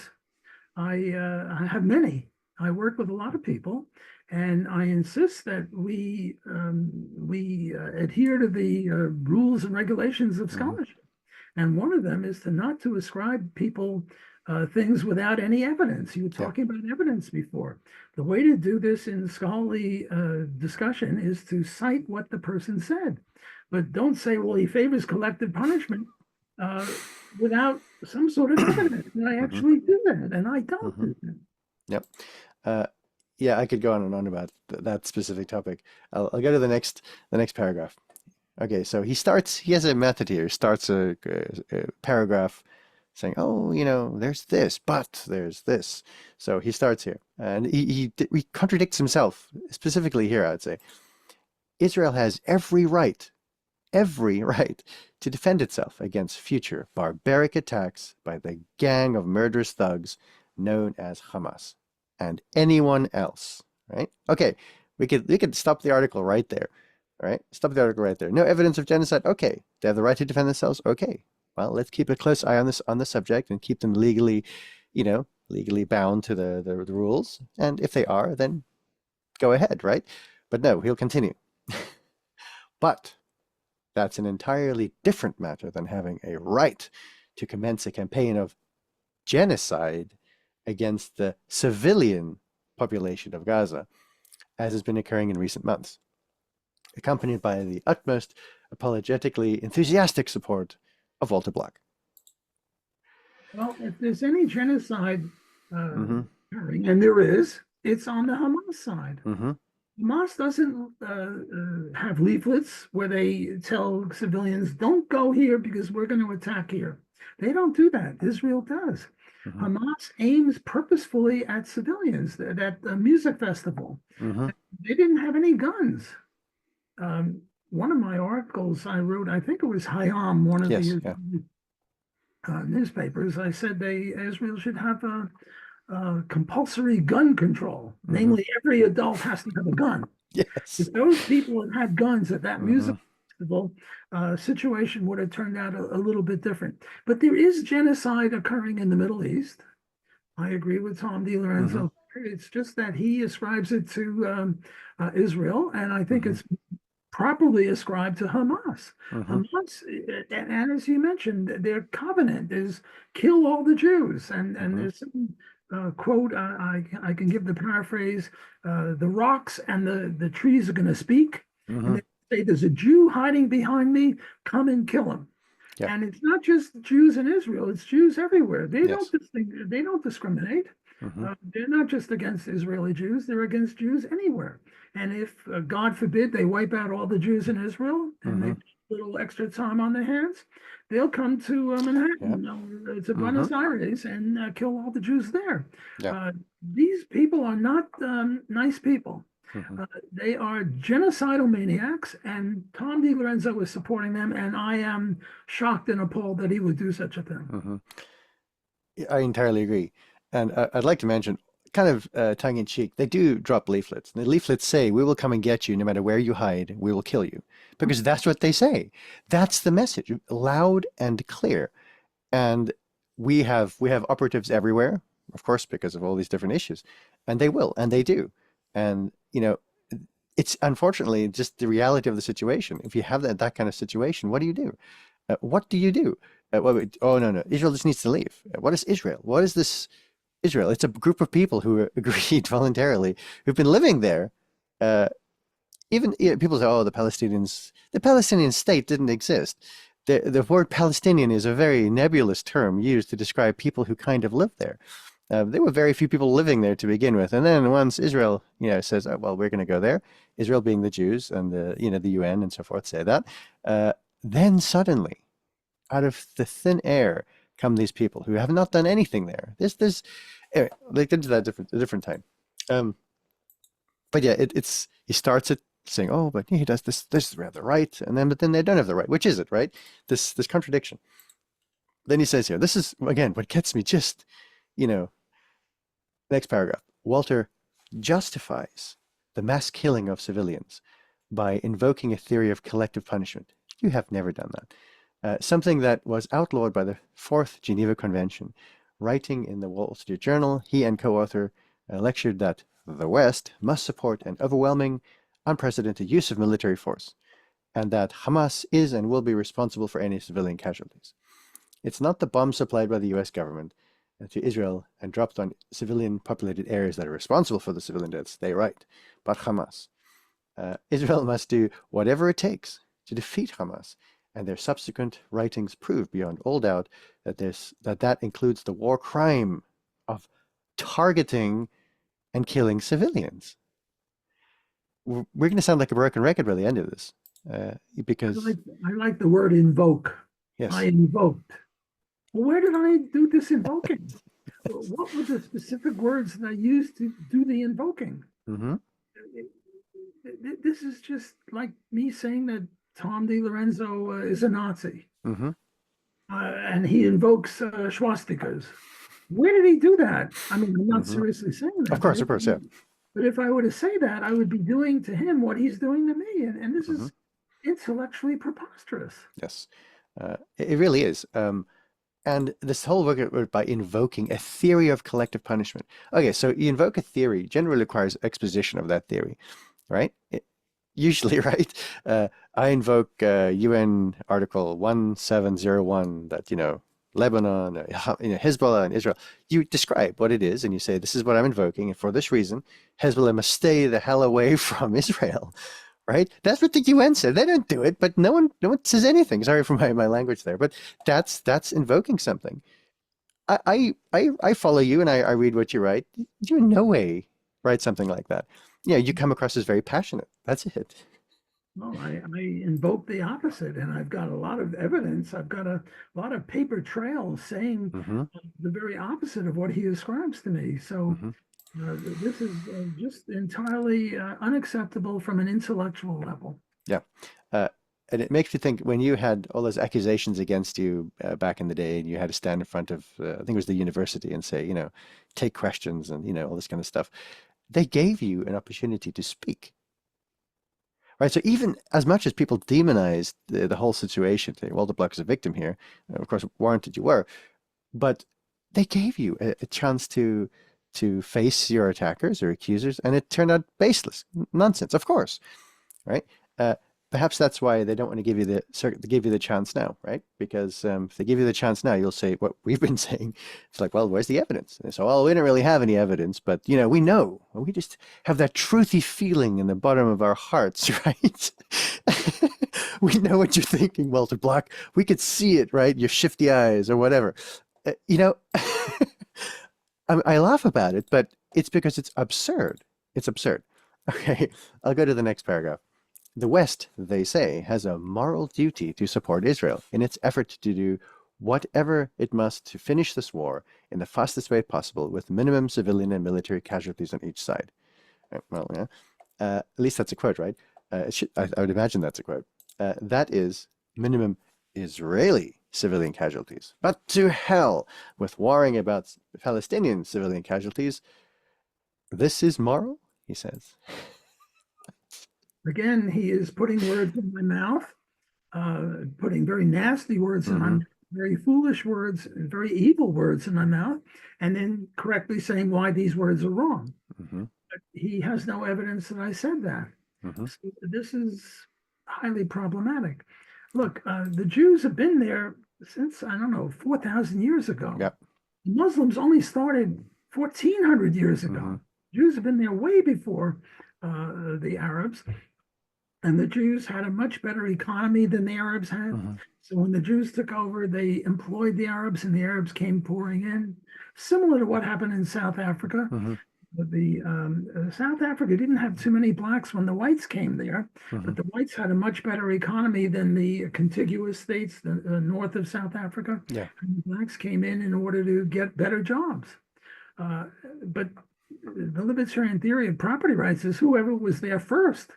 I have many. I work with a lot of people, and I insist that we adhere to the rules and regulations of scholarship. And one of them is to not to ascribe people things without any evidence. You were talking about evidence before. The way to do this in scholarly discussion is to cite what the person said, but don't say, well, he favors collective punishment without some sort of evidence. And I actually do that, and I don't do that. Yep. Yeah, I could go on and on about that specific topic. I'll go to the next paragraph. Okay, so he has a method here. He starts a paragraph saying, oh, there's this, but there's this. So he starts here, and he contradicts himself, specifically here, I'd say. Israel has every right to defend itself against future barbaric attacks by the gang of murderous thugs known as Hamas and anyone else, right? Okay, we could stop the article right there, right? Stop the article right there. No evidence of genocide. Okay, they have the right to defend themselves. Okay, well, let's keep a close eye on the subject and keep them legally bound to the rules. And if they are, then go ahead, right? But no, he'll continue. But that's an entirely different matter than having a right to commence a campaign of genocide against the civilian population of Gaza, as has been occurring in recent months, accompanied by the utmost apologetically enthusiastic support of Walter Block. Well, if there's any genocide occurring, and there is, it's on the Hamas side. Hamas doesn't have leaflets where they tell civilians, don't go here because we're going to attack here. They don't do that. Israel does. Hamas aims purposefully at civilians, at a music festival. They didn't have any guns. One of my articles I wrote, I think it was Hayam, one of the newspapers, I said Israel should have compulsory gun control. Namely, every adult has to have a gun. Yes. If those people had had guns at that music festival, situation would have turned out a little bit different. But there is genocide occurring in the Middle East. I agree with Tom DiLorenzo. It's just that he ascribes it to Israel, and I think it's properly ascribed to Hamas. Hamas, and as you mentioned, their covenant is kill all the Jews, and there's some quote, I can give the paraphrase, the rocks and the trees are going to speak, and they say, there's a Jew hiding behind me, come and kill him. Yeah. And it's not just Jews in Israel, it's Jews everywhere. Yes. They don't discriminate. Hmm. They're not just against Israeli Jews, they're against Jews anywhere. And if, God forbid, they wipe out all the Jews in Israel and Hmm. they've a little extra time on their hands, they'll come to Yeah. Manhattan or to Hmm. Buenos Aires and kill all the Jews there. Yeah. Uh, these people are not nice people. Hmm. They are genocidal maniacs, and Tom DiLorenzo is supporting them, and I am shocked and appalled that he would do such a thing. Hmm. I entirely agree. And I'd like to mention, kind of tongue in cheek, they do drop leaflets. The leaflets say, "We will come and get you no matter where you hide. We will kill you." Because that's what they say. That's the message, loud and clear. And we have operatives everywhere, of course, because of all these different issues. And they will, and they do. And it's unfortunately just the reality of the situation. If you have that kind of situation, what do you do? What do you do? Oh, no, no. Israel just needs to leave. What is Israel? What is this Israel? It's a group of people who agreed voluntarily, who've been living there. Uh, Even people say, oh, the Palestinian state didn't exist. The word Palestinian is a very nebulous term used to describe people who kind of live there. There were very few people living there to begin with, and then once Israel, says, oh, "Well, we're going to go there," Israel being the Jews and the UN and so forth say that, uh, then suddenly out of the thin air come these people who have not done anything there. Anyway, they get into that a different time. Um, but yeah, it's he starts it saying, "Oh, but he does this. This is rather right," but then they don't have the right. Which is it, right? This contradiction. Then he says here, this is again what gets me. Just you know, next paragraph. Walter justifies the mass killing of civilians by invoking a theory of collective punishment. You have never done that. Something that was outlawed by the Fourth Geneva Convention. Writing in the Wall Street Journal, he and co-author lectured that the West must support an overwhelming, unprecedented use of military force, and that Hamas is and will be responsible for any civilian casualties. It's not the bombs supplied by the US government to Israel and dropped on civilian populated areas that are responsible for the civilian deaths, they write, but Hamas. Israel must do whatever it takes to defeat Hamas, and their subsequent writings prove beyond all doubt that includes the war crime of targeting and killing civilians. We're going to sound like a broken record by the end of this, I because like, I like the word invoke. I yes, invoked. Well, where did I do this invoking? What were the specific words that I used to do the invoking? mm-hmm, This is just like me saying that Tom DiLorenzo is a Nazi, mm-hmm, and he invokes swastikas. Where did he do that? I mean, I'm not mm-hmm. seriously saying Of that, course, of course, yeah. but if I were to say that, I would be doing to him what he's doing to me, and this Mm-hmm. is intellectually preposterous. Yes, it really is. And this whole work by invoking a theory of collective punishment. Okay, so you invoke a theory, generally requires exposition of that theory, right? Usually, right? I invoke UN Article 1701 that, Lebanon, Hezbollah and Israel. You describe what it is and you say, this is what I'm invoking. And for this reason, Hezbollah must stay the hell away from Israel, right? That's what the UN said. They don't do it, but no one says anything. Sorry for my language there, but that's invoking something. I follow you and I read what you write. You in no way write something like that. Yeah, you come across as very passionate. That's it. No, I invoke the opposite, and I've got a lot of evidence. I've got a lot of paper trails saying Hmm. the very opposite of what he ascribes to me. So Hmm. this is just entirely unacceptable from an intellectual level. Yeah. Uh, and it makes me think when you had all those accusations against you back in the day and you had to stand in front of, I think it was the university and say, take questions and, all this kind of stuff. They gave you an opportunity to speak, right? So even as much as people demonized the whole situation, saying, well, the block is a victim here, of course, warranted you were, but they gave you a chance to face your attackers or accusers, and it turned out baseless nonsense, of course, right? perhaps that's why they don't want to give you the chance now, right? Because if they give you the chance now, you'll say what we've been saying. It's like, well, where's the evidence? And so, well, we don't really have any evidence, but we know. We just have that truthy feeling in the bottom of our hearts, right? We know what you're thinking, Walter Block. We could see it, right? Your shifty eyes or whatever. Uh, you know, I laugh about it, but it's because it's absurd. It's absurd. Okay, I'll go to the next paragraph. The West, they say, has a moral duty to support Israel in its effort to do whatever it must to finish this war in the fastest way possible with minimum civilian and military casualties on each side. Well, yeah. At least that's a quote, right? I would imagine that's a quote. That is minimum Israeli civilian casualties. But to hell with worrying about Palestinian civilian casualties. This is moral, he says. Again, he is putting words in my mouth, putting very nasty words in my Mm-hmm. mouth, very foolish words, and very evil words in my mouth, and then correctly saying why these words are wrong. Mm-hmm. But he has no evidence that I said that. Mm-hmm. So this is highly problematic. Look, the Jews have been there since, I don't know, 4,000 years ago. Yep. The Muslims only started 1,400 years Mm-hmm. ago. Jews have been there way before the Arabs. And the Jews had a much better economy than the Arabs had. Mm-hmm. So when the Jews took over, they employed the Arabs and the Arabs came pouring in, similar to what happened in South Africa. Mm-hmm. But the South Africa didn't have too many blacks when the whites came there, Mm-hmm. but the whites had a much better economy than the contiguous states, the north of South Africa. Yeah. And the blacks came in order to get better jobs. But the libertarian theory of property rights is whoever was there first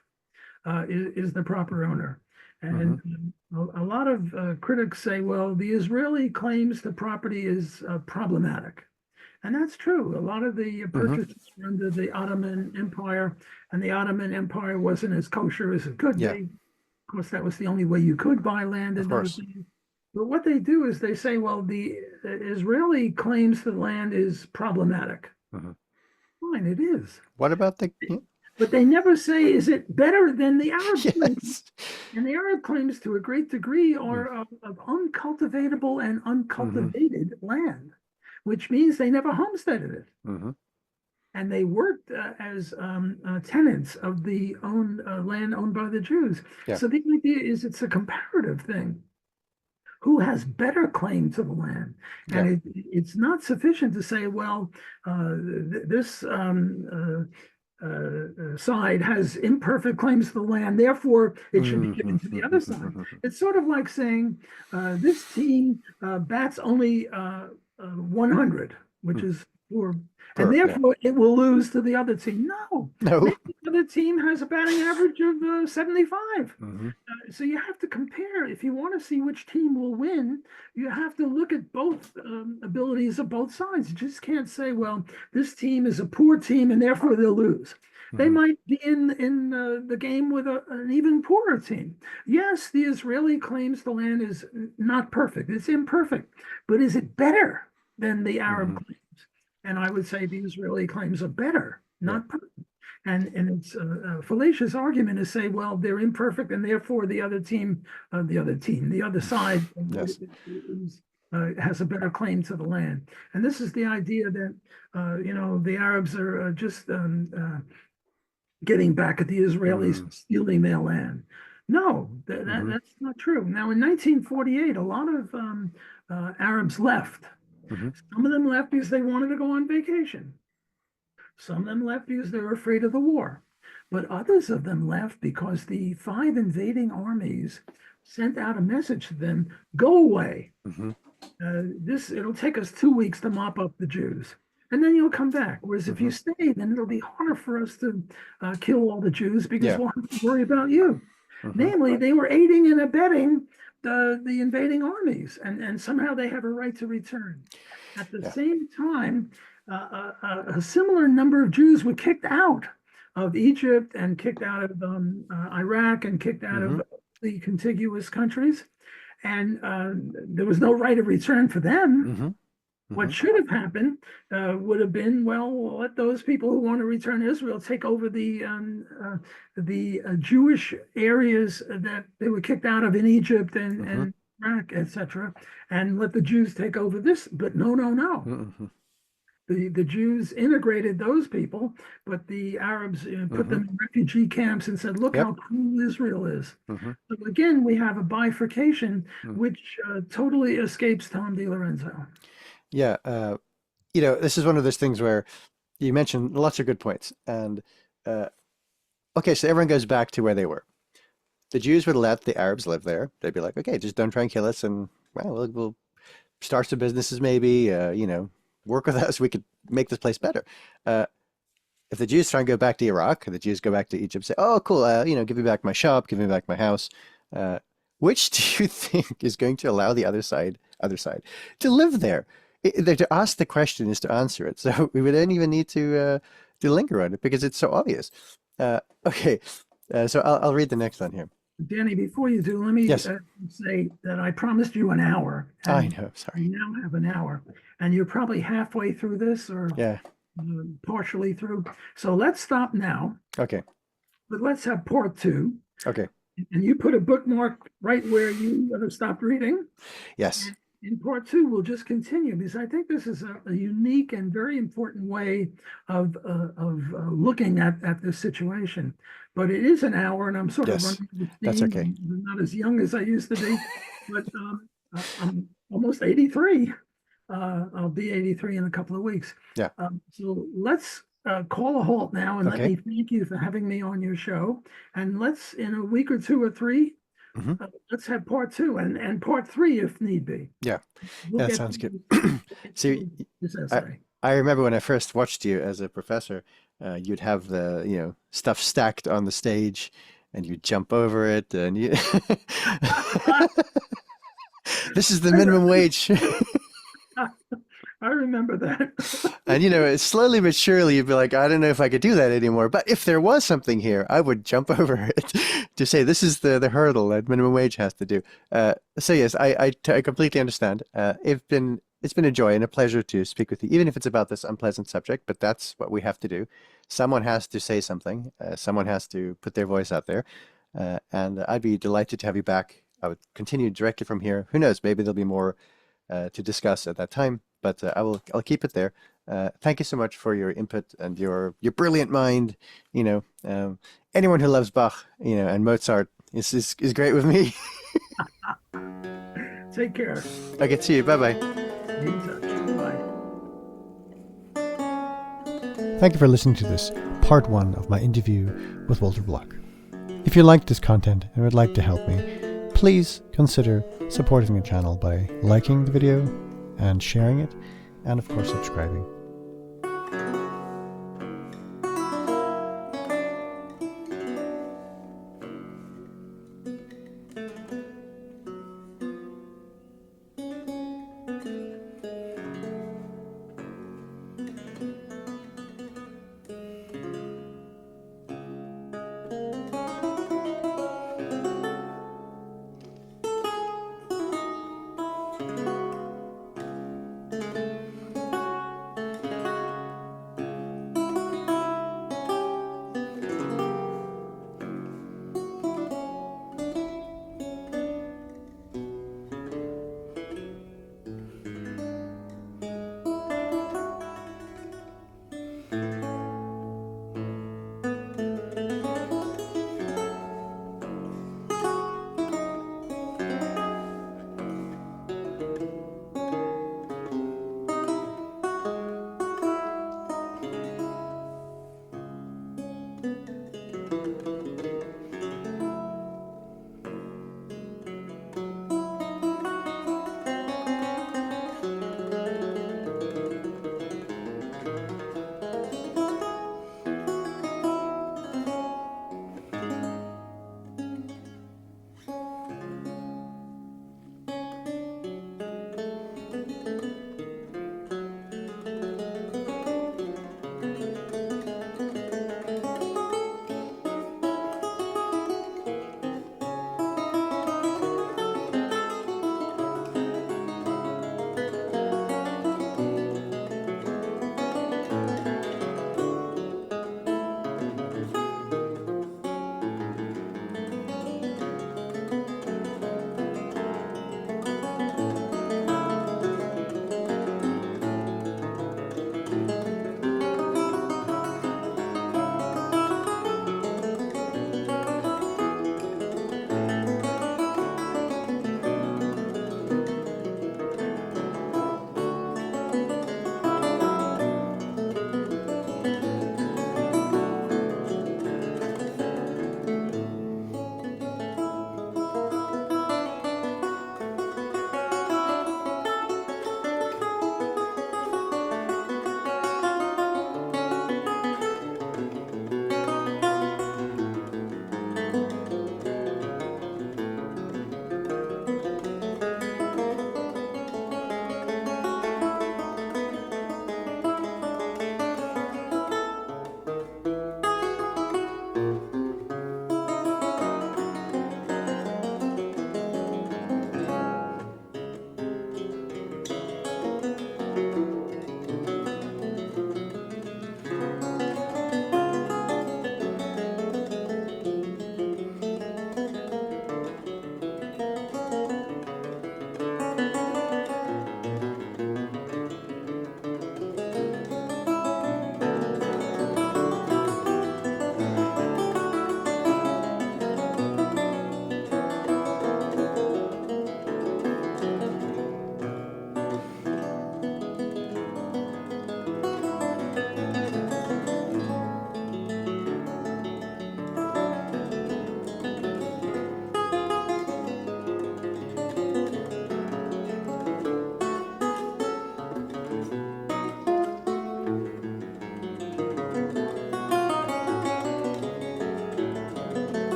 is the proper owner. Mm-hmm. And a lot of critics say, well, the Israeli claims to property is problematic. And that's true. A lot of the Mm-hmm. purchases were under the Ottoman Empire, and the Ottoman Empire wasn't as kosher as it could Yeah. be. Of course, that was the only way you could buy land Of in those course. days. But what they do is they say, well, the Israeli claims the land is problematic. Mm-hmm. Fine, it is. What about the? But they never say, is it better than the Arab claims? Yes. And the Arab claims, to a great degree, Mm-hmm. are of uncultivatable and Mm-hmm. uncultivated land, which means they never homesteaded it. Mm-hmm. And they worked as tenants of the land owned by the Jews. Yeah. So the idea is it's a comparative thing. Who has better claim to the land? And it's not sufficient to say, well, this side has imperfect claims to the land, therefore it should be given to the other side. It's sort of like saying this team bats only 100, which is poor, and therefore it will lose to the other team. No, maybe the other team has a batting average of 75. So you have to compare. If you want to see which team will win, you have to look at both abilities of both sides. You just can't say, well, this team is a poor team and therefore they'll lose. They might be in the game with an even poorer team. Yes, the Israeli claims the land is not perfect. It's imperfect. But is it better than the Arab claims? And I would say the Israeli claims are better, not perfect. And it's a fallacious argument to say, well, they're imperfect and therefore the other side Yes. has a better claim to the land. And this is the idea that, the Arabs are just getting back at the Israelis for stealing their land. No, that's not true. Now, in 1948, a lot of Arabs left. Some of them left because they wanted to go on vacation. Some of them left because they were afraid of the war. But others of them left because the 5 invading armies sent out a message to them, go away. It'll take us 2 weeks to mop up the Jews. And then you'll come back. Whereas if you stay, then it'll be harder for us to kill all the Jews because we'll have to worry about you. Namely, they were aiding and abetting the invading armies, and somehow they have a right to return. At the same time, a similar number of Jews were kicked out of Egypt and kicked out of Iraq and kicked out of the contiguous countries. And there was no right of return for them. What Hmm. should have happened would have been, well, let those people who want to return to Israel take over the Jewish areas that they were kicked out of in Egypt Hmm. and Iraq, etc., and let the Jews take over this. But no, no, no. Hmm. The Jews integrated those people, but the Arabs put Hmm. them in refugee camps and said, "Look Yep. how cruel Israel is." Hmm. So again, we have a bifurcation Mm. which totally escapes Tom DiLorenzo. Yeah. This is one of those things where you mentioned lots of good points. And uh, okay, so everyone goes back to where they were. The Jews would let the Arabs live there. They'd be like, okay, just don't try and kill us, and well, we'll start some businesses, maybe. Work with us. We could make this place better. Uh, if the Jews try and go back to Iraq, the Jews go back to Egypt, say, "Oh, cool, give me back my shop, give me back my house." Uh, which do you think is going to allow the other side, to live there? To ask the question is to answer it. So we would then even need to linger on it because it's so obvious. Okay, so I'll read the next one here. Danny, before you do, let me Yes, say that I promised you an hour, I and know. Sorry. we now have an hour, and you're probably halfway through this or Yeah. partially through. So let's stop now, Okay. but let's have part two. Okay. And you put a bookmark right where you stopped reading. Yes. And in part two, we'll just continue because I think this is a unique and very important way of looking at this situation. But it is an hour, and I'm sort of Yes. running out of That's steam. okay. I'm not as young as I used to be, but I'm almost 83. I'll be 83 in a couple of weeks. Yeah. So let's call a halt now and let Okay. me thank you for having me on your show. And let's, in a week or two or three, Hmm. let's have part two and part three if need be. Yeah. We'll Yeah, that get sounds good. through See, this I essay. I remember when I first watched you as a professor, you'd have the, stuff stacked on the stage and you'd jump over it and you this is the minimum wage. I remember that. And slowly but surely you'd be like, I don't know if I could do that anymore. But if there was something here, I would jump over it to say this is the hurdle that minimum wage has to do. So yes, I completely understand. It's been a joy and a pleasure to speak with you, even if it's about this unpleasant subject. But that's what we have to do. Someone has to say something. Someone has to put their voice out there. And I'd be delighted to have you back. I would continue directly from here. Who knows? Maybe there'll be more to discuss at that time. But I'll keep it there. Thank you so much for your input and your brilliant mind. You know, anyone who loves Bach, and Mozart is great with me. Take care. Okay, see you. Bye bye. Be in touch. Bye-bye. Thank you for listening to this part one of my interview with Walter Block. If you liked this content and would like to help me, please consider supporting the channel by liking the video and sharing it, and of course subscribing.